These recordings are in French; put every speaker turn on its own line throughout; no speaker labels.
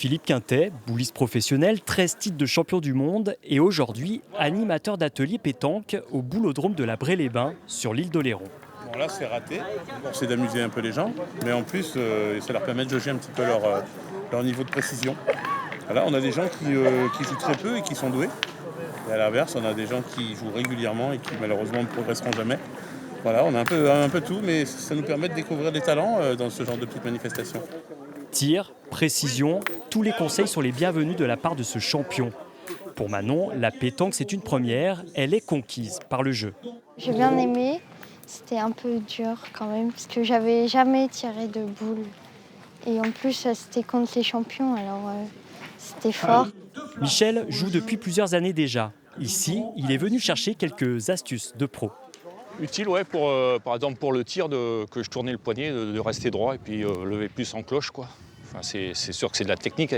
Philippe Quintet, bouliste professionnel, 13 titres de champion du monde et aujourd'hui animateur d'atelier pétanque au boulodrome de la Bray-les-Bains sur l'île d'Oléron.
Bon là c'est raté, c'est d'amuser un peu les gens, mais en plus ça leur permet de jauger un petit peu leur niveau de précision. Voilà, on a des gens qui jouent très peu et qui sont doués. Et à l'inverse, on a des gens qui jouent régulièrement et qui malheureusement ne progresseront jamais. Voilà, on a un peu tout, mais ça nous permet de découvrir des talents dans ce genre de petites manifestations.
Tir, précision, tous les conseils sont les bienvenus de la part de ce champion. Pour Manon, la pétanque c'est une première, elle est conquise par le jeu.
J'ai bien aimé, c'était un peu dur quand même parce que j'avais jamais tiré de boule. Et en plus c'était contre les champions, alors c'était fort.
Michel joue depuis plusieurs années déjà. Ici, il est venu chercher quelques astuces de pro.
Utile, ouais, par exemple pour le tir, que je tournais le poignet, de rester droit et puis lever plus en cloche, quoi. Enfin, c'est sûr que c'est de la technique,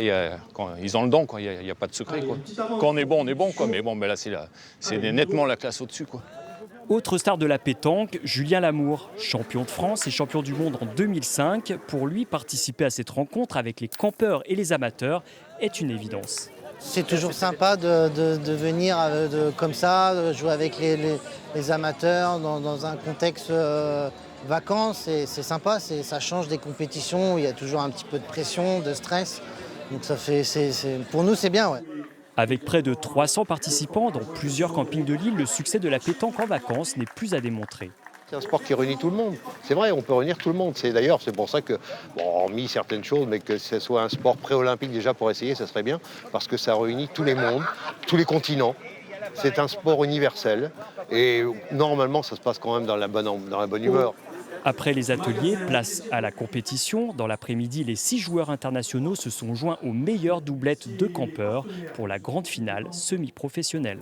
quand ils ont le don, il n'y a pas de secret, quoi. Quand on est bon, quoi. Mais bon, là c'est nettement la classe au-dessus, quoi.
Autre star de la pétanque, Julien Lamour, champion de France et champion du monde en 2005. Pour lui, participer à cette rencontre avec les campeurs et les amateurs est une évidence.
C'est toujours sympa de venir comme ça, de jouer avec les amateurs dans un contexte vacances. C'est sympa, ça change des compétitions où il y a toujours un petit peu de pression, de stress. Donc pour nous, c'est bien. Ouais.
Avec près de 300 participants dans plusieurs campings de l'île, le succès de la pétanque en vacances n'est plus à démontrer.
C'est un sport qui réunit tout le monde. C'est vrai, on peut réunir tout le monde. D'ailleurs, c'est pour ça que, hormis certaines choses, mais que ce soit un sport pré-olympique déjà pour essayer, ça serait bien, parce que ça réunit tous les mondes, tous les continents. C'est un sport universel et normalement, ça se passe quand même dans la bonne humeur.
Après les ateliers, place à la compétition. Dans l'après-midi, les 6 joueurs internationaux se sont joints aux meilleures doublettes de campeurs pour la grande finale semi-professionnelle.